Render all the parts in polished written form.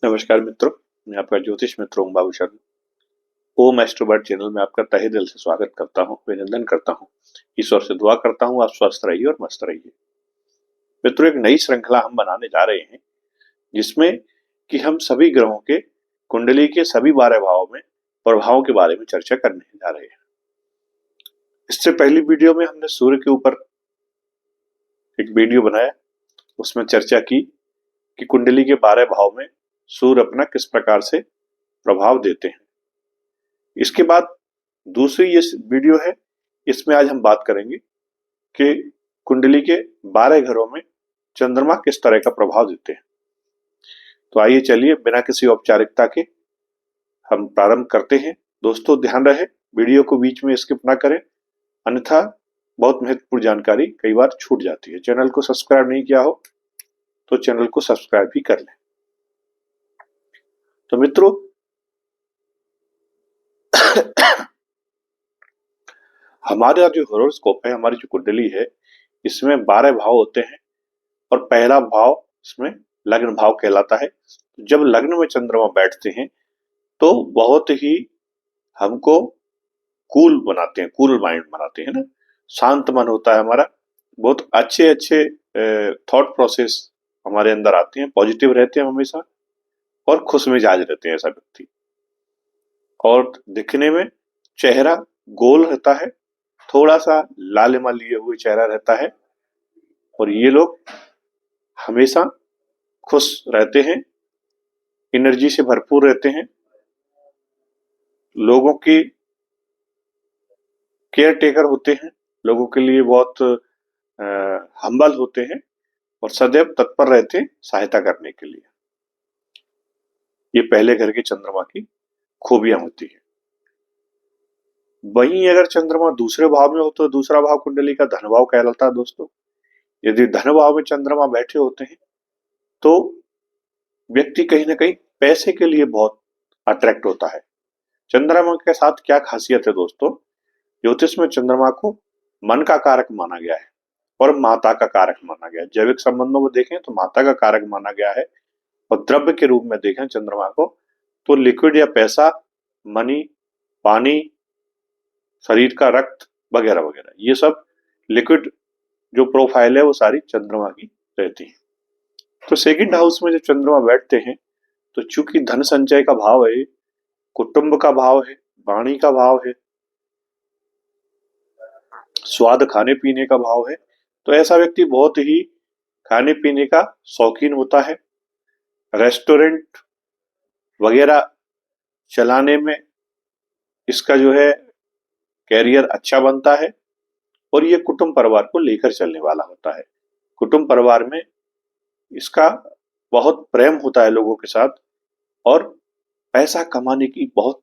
नमस्कार मित्रों, मैं आपका ज्योतिष मित्र ओम बाबू शर्मा। ओम एस्ट्रोबर्ड चैनल में आपका तहे दिल से स्वागत करता हूँ, अभिनंदन करता हूँ। ईश्वर से दुआ करता हूँ आप स्वस्थ रहिए और मस्त रहिए। मित्रों, एक नई श्रृंखला हम बनाने जा रहे हैं जिसमें कि हम सभी ग्रहों के कुंडली के सभी 12 भावों में प्रभावों के बारे में चर्चा करने जा रहे हैं। इससे पहली वीडियो में हमने सूर्य के ऊपर एक वीडियो बनाया, उसमें चर्चा की कि कुंडली के 12 भाव में सूर्य अपना किस प्रकार से प्रभाव देते हैं। इसके बाद दूसरी ये वीडियो है, इसमें आज हम बात करेंगे कि कुंडली के 12 घरों में चंद्रमा किस तरह का प्रभाव देते हैं। तो आइए चलिए बिना किसी औपचारिकता के हम प्रारंभ करते हैं। दोस्तों ध्यान रहे, वीडियो को बीच में स्किप ना करें, अन्यथा बहुत महत्वपूर्ण जानकारी कई बार छूट जाती है। चैनल को सब्सक्राइब नहीं किया हो तो चैनल को सब्सक्राइब भी कर लें। तो मित्रों, हमारा जो हॉरोस्कोप है, हमारी जो कुंडली है, इसमें 12 भाव होते हैं और पहला भाव इसमें लग्न भाव कहलाता है। जब लग्न में चंद्रमा बैठते हैं तो बहुत ही हमको कूल बनाते हैं, कूल माइंड बनाते हैं ना, शांत मन होता है हमारा, बहुत अच्छे अच्छे थॉट प्रोसेस हमारे अंदर आते हैं, पॉजिटिव रहते हैं हमेशा और खुश मिजाज रहते हैं ऐसा व्यक्ति। और दिखने में चेहरा गोल रहता है, थोड़ा सा लालिमा लिए हुए चेहरा रहता है और ये लोग हमेशा खुश रहते हैं, एनर्जी से भरपूर रहते हैं, लोगों की केयर टेकर होते हैं, लोगों के लिए बहुत हम्बल होते हैं और सदैव तत्पर रहते हैं सहायता करने के लिए। ये पहले घर के चंद्रमा की खूबियां होती है। वहीं अगर चंद्रमा दूसरे भाव में हो तो दूसरा भाव कुंडली का धन भाव कहलाता है। दोस्तों, यदि धन भाव में चंद्रमा बैठे होते हैं तो व्यक्ति कहीं ना कहीं पैसे के लिए बहुत अट्रैक्ट होता है। चंद्रमा के साथ क्या खासियत है दोस्तों, ज्योतिष में चंद्रमा को मन का कारक माना गया है और माता का कारक माना गया है। जैविक संबंधों में देखें तो माता का कारक माना गया है और द्रव्य के रूप में देखें चंद्रमा को तो लिक्विड या पैसा, मनी, पानी, शरीर का रक्त वगैरह वगैरह, ये सब लिक्विड जो प्रोफाइल है वो सारी चंद्रमा की रहती है। तो सेकंड हाउस में जब चंद्रमा बैठते हैं तो चूंकि धन संचय का भाव है, कुटुंब का भाव है, वाणी का भाव है, स्वाद खाने पीने का भाव है, तो ऐसा व्यक्ति बहुत ही खाने पीने का शौकीन होता है। रेस्टोरेंट वगैरह चलाने में इसका जो है कैरियर अच्छा बनता है और ये कुटुंब परिवार को लेकर चलने वाला होता है। कुटुंब परिवार में इसका बहुत प्रेम होता है लोगों के साथ और पैसा कमाने की बहुत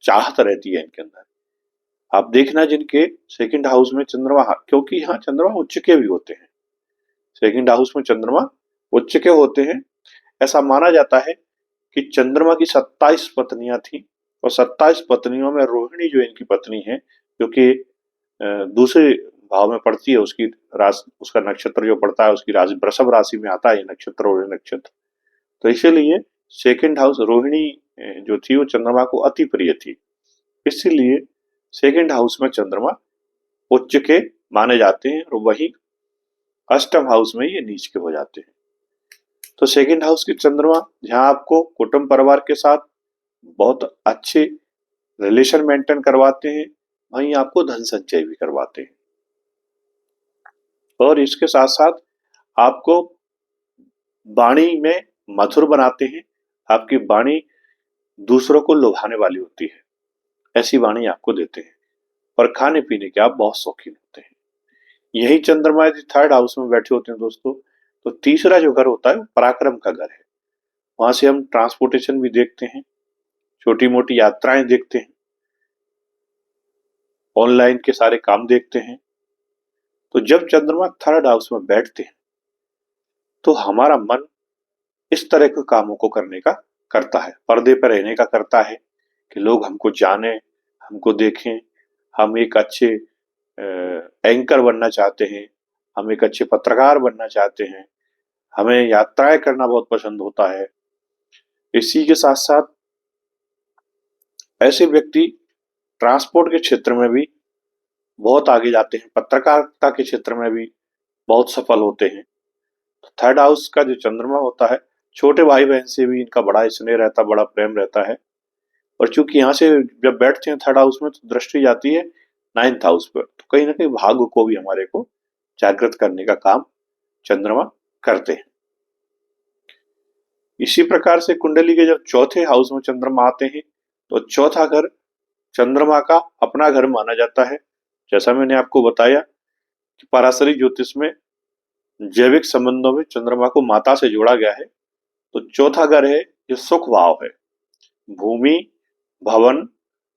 चाहत रहती है इनके अंदर। आप देखना जिनके सेकंड हाउस में चंद्रमा, क्योंकि यहाँ चंद्रमा उच्च के भी होते हैं, सेकंड हाउस में चंद्रमा उच्च के होते हैं। ऐसा माना जाता है कि चंद्रमा की 27 पत्नियां थी और 27 पत्नियों में रोहिणी जो इनकी पत्नी है, जो कि दूसरे भाव में पड़ती है, उसकी राशि, उसका नक्षत्र जो पड़ता है उसकी राशि वृषभ राशि में आता है ये नक्षत्र, रोहिणी नक्षत्र। तो इसीलिए सेकंड हाउस रोहिणी जो थी वो चंद्रमा को अति प्रिय थी, इसीलिए सेकंड हाउस में चंद्रमा उच्च के माने जाते हैं और वही अष्टम हाउस में ये नीच के हो जाते हैं। तो सेकंड हाउस के चंद्रमा जहां आपको कुटुंब परिवार के साथ बहुत अच्छे रिलेशन मेंटेन करवाते हैं, वहीं आपको धन संचय भी करवाते हैं और इसके साथ साथ आपको वाणी में मधुर बनाते हैं। आपकी वाणी दूसरों को लुभाने वाली होती है, ऐसी वाणी आपको देते हैं और खाने पीने के आप बहुत शौकीन होते हैं। यही चंद्रमा यदि थर्ड हाउस में बैठे होते हैं दोस्तों, तो तीसरा जो घर होता है वो पराक्रम का घर है। वहां से हम ट्रांसपोर्टेशन भी देखते हैं, छोटी मोटी यात्राएं देखते हैं, ऑनलाइन के सारे काम देखते हैं। तो जब चंद्रमा थर्ड हाउस में बैठते हैं तो हमारा मन इस तरह के कामों को करने का करता है, पर्दे पर रहने का करता है कि लोग हमको जाने, हमको देखें। हम एक अच्छे एंकर बनना चाहते हैं, हम एक अच्छे पत्रकार बनना चाहते हैं, हमें यात्राएं करना बहुत पसंद होता है। इसी के साथ साथ ऐसे व्यक्ति ट्रांसपोर्ट के क्षेत्र में भी बहुत आगे जाते हैं, पत्रकारिता के क्षेत्र में भी बहुत सफल होते हैं। थर्ड हाउस का जो चंद्रमा होता है, छोटे भाई बहन से भी इनका बड़ा स्नेह रहता, बड़ा प्रेम रहता है। और चूंकि यहाँ से जब बैठते हैं थर्ड हाउस में तो दृष्टि जाती है नाइन्थ हाउस पर, तो कहीं ना कहीं भाग्य को भी हमारे को जागृत करने का काम चंद्रमा करते हैं। इसी प्रकार से कुंडली के जब चौथे हाउस में चंद्रमा आते हैं तो चौथा घर चंद्रमा का अपना घर माना जाता है। जैसा मैंने आपको बताया कि पाराशरी ज्योतिष में जैविक संबंधों में चंद्रमा को माता से जोड़ा गया है। तो चौथा घर है जो सुख भाव है, भूमि, भवन,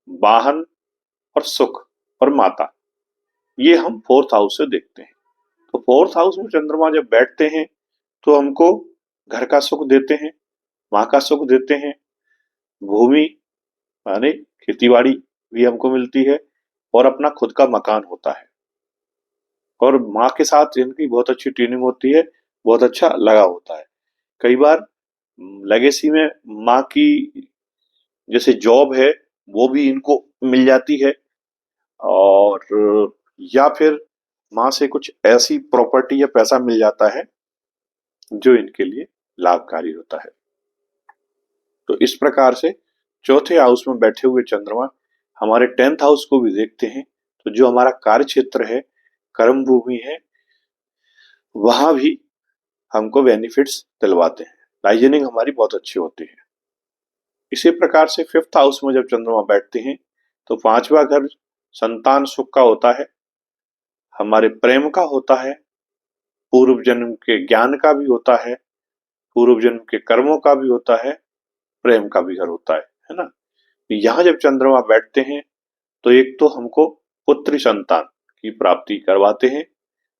वाहन और सुख और माता, ये हम फोर्थ हाउस से देखते हैं। तो फोर्थ हाउस में चंद्रमा जब बैठते हैं तो हमको घर का सुख देते हैं, माँ का सुख देते हैं, भूमि यानी खेतीबाड़ी भी हमको मिलती है और अपना खुद का मकान होता है। और माँ के साथ इनकी बहुत अच्छी ट्यूनिंग होती है, बहुत अच्छा लगा होता है। कई बार लेगेसी में माँ की जैसे जॉब है वो भी इनको मिल जाती है, और या फिर माँ से कुछ ऐसी प्रॉपर्टी या पैसा मिल जाता है जो इनके लिए लाभकारी होता है। तो इस प्रकार से चौथे हाउस में बैठे हुए चंद्रमा हमारे 10th हाउस को भी देखते हैं। तो जो हमारा कार्य क्षेत्र है, कर्म भूमि है, वहां भी हमको बेनिफिट्स दिलवाते हैं, लाइजनिंग हमारी बहुत अच्छी होती है। इसी प्रकार से 5th हाउस में जब चंद्रमा बैठते हैं तो पांचवा घर संतान सुख का होता है, हमारे प्रेम का होता है, पूर्व जन्म के ज्ञान का भी होता है, पूर्व जन्म के कर्मों का भी होता है, प्रेम का भी घर होता है ना। यहाँ जब चंद्रमा बैठते हैं तो एक तो हमको पुत्री संतान की प्राप्ति करवाते हैं,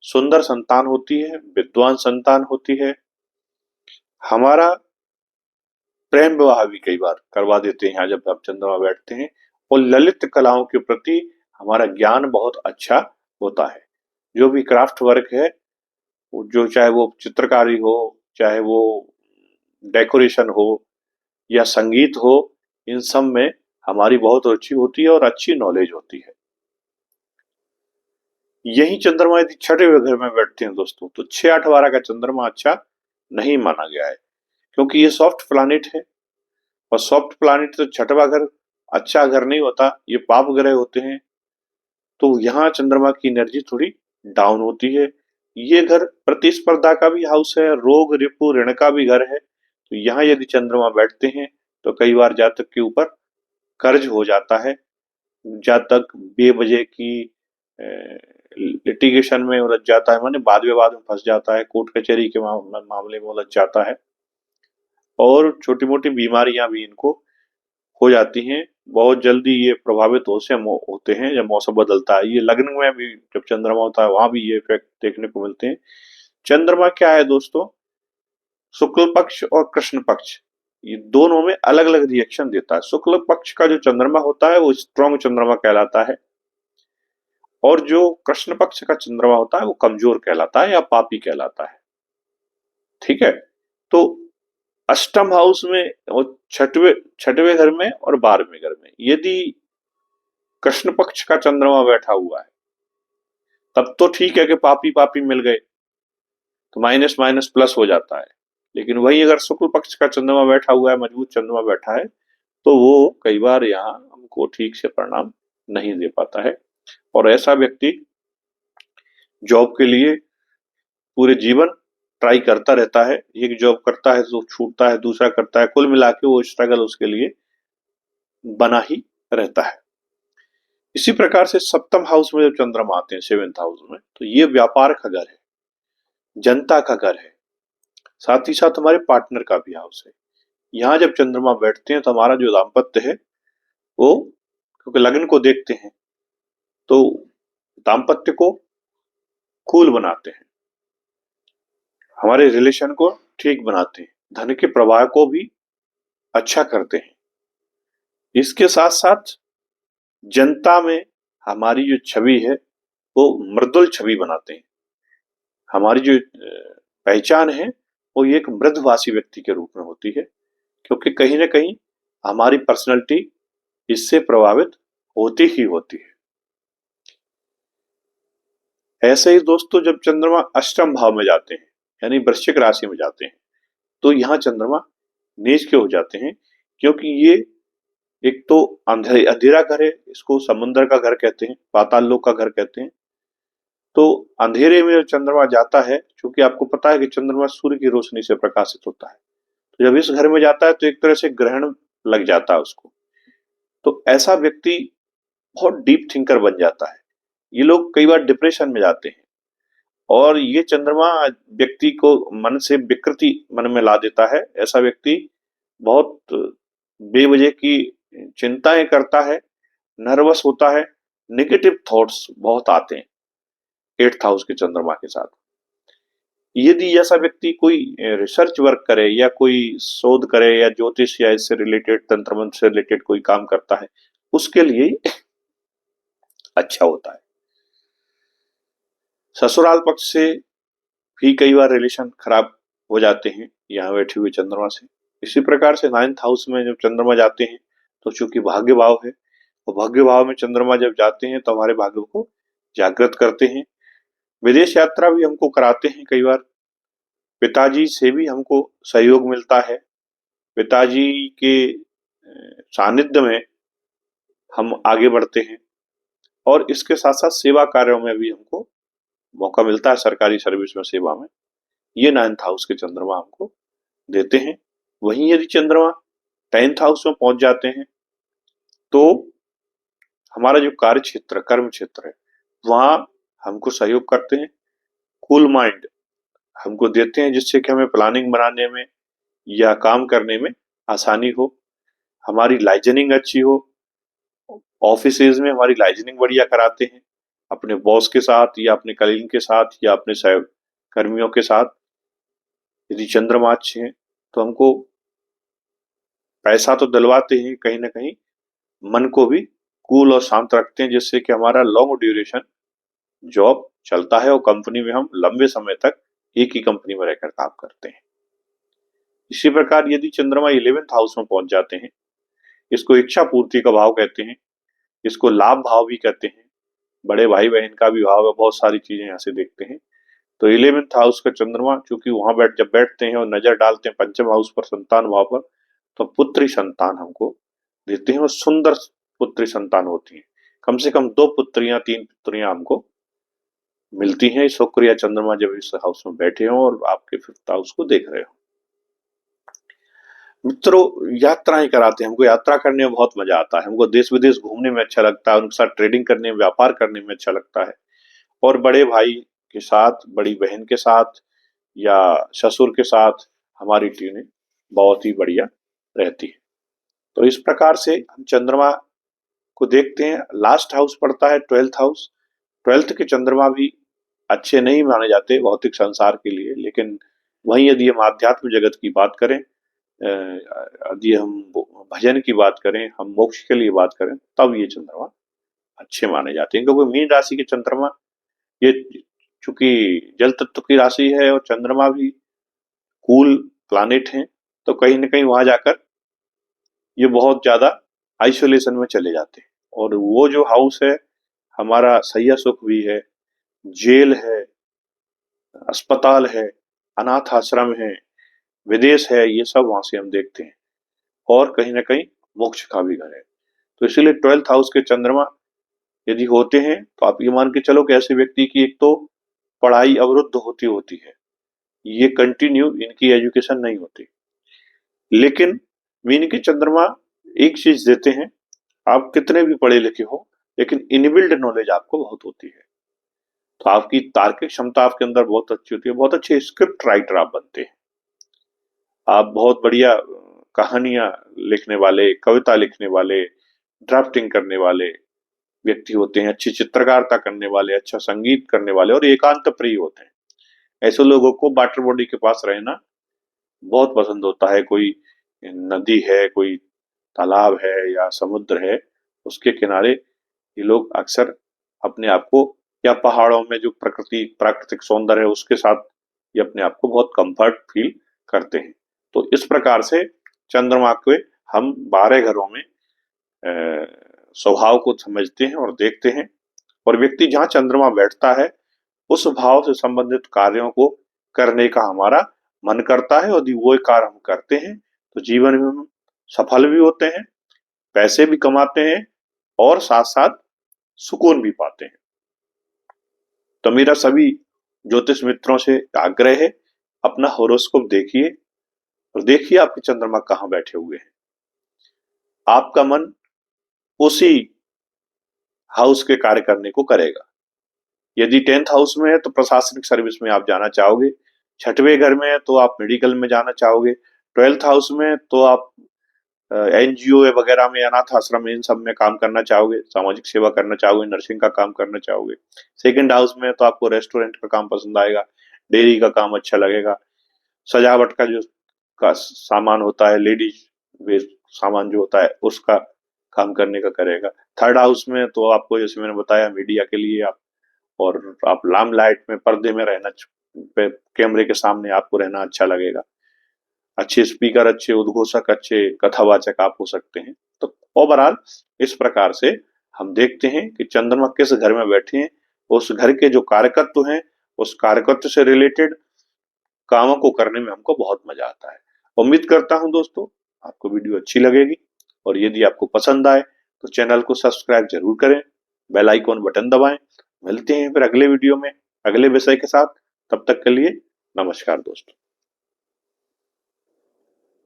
सुंदर संतान होती है, विद्वान संतान होती है, हमारा प्रेम विवाह भी कई बार करवा देते हैं यहाँ जब आप चंद्रमा बैठते हैं। और ललित कलाओं के प्रति हमारा ज्ञान बहुत अच्छा होता है। जो भी क्राफ्ट वर्क है, जो चाहे वो चित्रकारी हो, चाहे वो डेकोरेशन हो या संगीत हो, इन सब में हमारी बहुत रुचि होती है और अच्छी नॉलेज होती है। यही चंद्रमा यदि छठे घर में बैठते हैं दोस्तों तो 6, 8, 12 का चंद्रमा अच्छा नहीं माना गया है, क्योंकि ये सॉफ्ट प्लानिट है और सॉफ्ट प्लानिट तो छठवा घर अच्छा घर नहीं होता, ये पाप ग्रह होते हैं। तो यहाँ चंद्रमा की एनर्जी थोड़ी डाउन होती है। ये घर प्रतिस्पर्धा का भी हाउस है, रोग रिपु ऋण का भी घर है। तो यहाँ यदि चंद्रमा बैठते हैं तो कई बार जातक के ऊपर कर्ज हो जाता है, जातक बेवजह की लिटिगेशन में उलझ जाता है, माने वाद विवाद में फंस जाता है, कोर्ट कचहरी के मामले में उलझ जाता है, और छोटी मोटी बीमारियां भी इनको हो जाती हैं। बहुत जल्दी ये प्रभावित होते हैं जब मौसम बदलता है। ये लग्न में भी जब चंद्रमा होता है वहां भी ये इफेक्ट देखने को मिलते हैं। चंद्रमा क्या है दोस्तों, शुक्ल पक्ष और कृष्ण पक्ष, ये दोनों में अलग अलग रिएक्शन देता है। शुक्ल पक्ष का जो चंद्रमा होता है वो स्ट्रॉन्ग चंद्रमा कहलाता है, और जो कृष्ण पक्ष का चंद्रमा होता है वो कमजोर कहलाता है या पापी कहलाता है। ठीक है। तो अष्टम हाउस में और छठवें छठवें घर में और 12वें घर में यदि कृष्ण पक्ष का चंद्रमा बैठा हुआ है तब तो ठीक है कि पापी पापी मिल गए, तो माइनस माइनस प्लस हो जाता है। लेकिन वही अगर शुक्ल पक्ष का चंद्रमा बैठा हुआ है, मजबूत चंद्रमा बैठा है, तो वो कई बार यहाँ हमको ठीक से परिणाम नहीं दे पाता है। और ऐसा व्यक्ति जॉब के लिए पूरे जीवन ट्राई करता रहता है, एक जॉब करता है तो छूटता है, दूसरा करता है, कुल मिला के वो स्ट्रगल उसके लिए बना ही रहता है। इसी प्रकार से सप्तम हाउस में जब चंद्रमा आते हैं 7th हाउस में, तो ये व्यापार का घर है, जनता का घर है, साथ ही साथ हमारे पार्टनर का भी हाउस है। यहाँ जब चंद्रमा बैठते हैं तो हमारा जो दाम्पत्य है वो, क्योंकि लग्न को देखते हैं, तो दाम्पत्य को कूल बनाते हैं, हमारे रिलेशन को ठीक बनाते हैं, धन के प्रवाह को भी अच्छा करते हैं। इसके साथ साथ जनता में हमारी जो छवि है वो मृदुल छवि बनाते हैं। हमारी जो पहचान है वो एक मृदभाषी व्यक्ति के रूप में होती है, क्योंकि कहीं ना कहीं हमारी पर्सनैलिटी इससे प्रभावित होती ही होती है। ऐसे ही दोस्तों, जब चंद्रमा अष्टम भाव में जाते हैं यानी वृश्चिक राशि में जाते हैं, तो यहाँ चंद्रमा नीच के हो जाते हैं, क्योंकि ये एक तो अंधेरा घर है, इसको समुद्र का घर कहते हैं, पाताल लोक का घर कहते हैं। तो अंधेरे में चंद्रमा जाता है, क्योंकि आपको पता है कि चंद्रमा सूर्य की रोशनी से प्रकाशित होता है, तो जब इस घर में जाता है तो एक तरह से ग्रहण लग जाता है उसको। तो ऐसा व्यक्ति बहुत डीप थिंकर बन जाता है। ये लोग कई बार डिप्रेशन में जाते हैं, और ये चंद्रमा व्यक्ति को मन से विकृति मन में ला देता है। ऐसा व्यक्ति बहुत बेवजह की चिंताएं करता है, नर्वस होता है, नेगेटिव थॉट्स बहुत आते हैं 8th हाउस के चंद्रमा के साथ। यदि ऐसा व्यक्ति कोई रिसर्च वर्क करे या कोई शोध करे या ज्योतिष या इससे रिलेटेड तंत्र मंत्र से रिलेटेड कोई काम करता है, उसके लिए अच्छा होता है। ससुराल पक्ष से भी कई बार रिलेशन खराब हो जाते हैं यहाँ बैठे हुए चंद्रमा से। इसी प्रकार से 9th हाउस में जब चंद्रमा जाते हैं, तो चूंकि भाग्य भाव है, और भाग्य भाव में चंद्रमा जब जाते हैं तो हमारे भाग्य को जागृत करते हैं। विदेश यात्रा भी हमको कराते हैं कई बार। पिताजी से भी हमको सहयोग मिलता है। पिताजी के सानिध्य में हम आगे बढ़ते हैं, और इसके साथ साथ सेवा कार्यों में भी हमको मौका मिलता है, सरकारी सर्विस में, सेवा में। ये 9th हाउस के चंद्रमा हमको देते हैं। वहीं यदि चंद्रमा 10th हाउस में पहुंच जाते हैं, तो हमारा जो कार्य क्षेत्र, कर्म क्षेत्र है, वहां हमको सहयोग करते हैं। कूल माइंड हमको देते हैं, जिससे कि हमें प्लानिंग बनाने में या काम करने में आसानी हो, हमारी लाइजनिंग अच्छी हो। ऑफिसेज में हमारी लाइजनिंग बढ़िया कराते हैं, अपने बॉस के साथ या अपने कलीग के साथ या अपने सहकर्मियों के साथ। यदि चंद्रमा अच्छे हैं तो हमको पैसा तो दिलवाते हैं, कहीं ना कहीं मन को भी कूल और शांत रखते हैं, जिससे कि हमारा लॉन्ग ड्यूरेशन जॉब चलता है और कंपनी में हम लंबे समय तक एक ही कंपनी में रहकर काम करते हैं। इसी प्रकार यदि चंद्रमा 11th हाउस में पहुंच जाते हैं, इसको इच्छा पूर्ति का भाव कहते हैं, इसको लाभ भाव भी कहते हैं, बड़े भाई बहन का भी भाव है, बहुत सारी चीजें यहाँ से देखते हैं। तो 11th हाउस का चंद्रमा चूंकि वहां जब बैठते हैं और नजर डालते हैं पंचम हाउस पर, संतान भाव पर, तो पुत्री संतान हमको देते हैं, और सुंदर पुत्री संतान होती है। कम से कम 2 पुत्रियां 3 पुत्रियां हमको मिलती हैं, शुक्र या चंद्रमा जब इस हाउस में बैठे हो और आपके 5th हाउस को देख रहे हो। मित्रों, यात्राएं कराते हैं, हमको यात्रा करने में बहुत मजा आता है, हमको देश विदेश घूमने में अच्छा लगता है, उनके साथ ट्रेडिंग करने में, व्यापार करने में अच्छा लगता है, और बड़े भाई के साथ, बड़ी बहन के साथ या ससुर के साथ हमारी टीमें बहुत ही बढ़िया रहती है। तो इस प्रकार से हम चंद्रमा को देखते हैं। लास्ट हाउस पड़ता है 12th हाउस। 12th के चंद्रमा भी अच्छे नहीं माने जाते भौतिक संसार के लिए, लेकिन वहीं यदि हम आध्यात्म जगत की बात करें, यदि हम भजन की बात करें, हम मोक्ष के लिए बात करें, तब ये चंद्रमा अच्छे माने जाते हैं। क्योंकि मीन राशि के चंद्रमा, ये चूंकि जल तत्व की राशि है और चंद्रमा भी कूल प्लानिट है, तो कहीं ना कहीं वहां जाकर ये बहुत ज्यादा आइसोलेशन में चले जाते हैं। और वो जो हाउस है, हमारा सैया सुख भी है, जेल है, अस्पताल है, अनाथ आश्रम है, विदेश है, ये सब वहां से हम देखते हैं, और कहीं ना कहीं मोक्ष का भी घर है। तो इसीलिए 12th हाउस के चंद्रमा यदि होते हैं, तो आप ये मान के चलो कि ऐसे व्यक्ति की एक तो पढ़ाई अवरुद्ध होती होती है, ये कंटिन्यू इनकी एजुकेशन नहीं होती। लेकिन मीन के चंद्रमा एक चीज देते हैं, आप कितने भी पढ़े लिखे हो, लेकिन इनबिल्ड नॉलेज आपको बहुत होती है। तो आपकी तार्किक क्षमता आपके अंदर बहुत अच्छी होती है, बहुत अच्छे स्क्रिप्ट राइटर आप बनते हैं, आप बहुत बढ़िया कहानियां लिखने वाले, कविता लिखने वाले, ड्राफ्टिंग करने वाले व्यक्ति होते हैं, अच्छी चित्रकारिता करने वाले, अच्छा संगीत करने वाले, और एकांत प्रिय होते हैं। ऐसे लोगों को वाटर बॉडी के पास रहना बहुत पसंद होता है। कोई नदी है, कोई तालाब है या समुद्र है, उसके किनारे ये लोग अक्सर अपने आप को, या पहाड़ों में जो प्राकृतिक सौंदर्य है उसके साथ, ये अपने आप को बहुत कंफर्ट फील करते हैं। तो इस प्रकार से चंद्रमा के हम 12 घरों में स्वभाव को समझते हैं और देखते हैं, और व्यक्ति जहाँ चंद्रमा बैठता है उस भाव से संबंधित कार्यों को करने का हमारा मन करता है, और यदि वो कार्य हम करते हैं तो जीवन में हम सफल भी होते हैं, पैसे भी कमाते हैं और साथ साथ सुकून भी पाते हैं। तो मेरा सभी ज्योतिष मित्रों से आग्रह है, अपना होरोस्कोप देखिए और देखिए आपके चंद्रमा कहाँ बैठे हुए हैं। आपका मन उसी हाउस के कार्य करने को करेगा। यदि 10th हाउस में है तो प्रशासनिक सर्विस में आप जाना चाहोगे, 6वें घर में है तो आप मेडिकल में जाना चाहोगे, 12th हाउस में तो आप एनजीओ वगैरह में, अनाथ आश्रम, इन सब में काम करना चाहोगे, सामाजिक सेवा करना चाहोगे, नर्सिंग का काम करना चाहोगे। 2nd हाउस में तो आपको रेस्टोरेंट का काम पसंद आएगा, डेयरी का काम अच्छा लगेगा, सजावट का जो का सामान होता है, लेडीज वेस्ट सामान जो होता है उसका काम करने का करेगा। 3rd हाउस में तो आपको, जैसे मैंने बताया, मीडिया के लिए आप, और आप लाइट में, पर्दे में रहना, कैमरे के सामने आपको रहना अच्छा लगेगा। अच्छे स्पीकर, अच्छे उद्घोषक, अच्छे कथावाचक आप हो सकते हैं। तो ओवरऑल इस प्रकार से हम देखते हैं कि चंद्रमा किस घर में बैठे हैं, उस घर के जो कारकत्व हैं, उस कारकत्व से रिलेटेड कामों को करने में हमको बहुत मजा आता है। उम्मीद करता हूं दोस्तों आपको वीडियो अच्छी लगेगी, और यदि आपको पसंद आए तो चैनल को सब्सक्राइब जरूर करें, बेल आइकॉन बटन दबाएं। मिलते हैं फिर अगले वीडियो में अगले विषय के साथ। तब तक के लिए नमस्कार दोस्तों।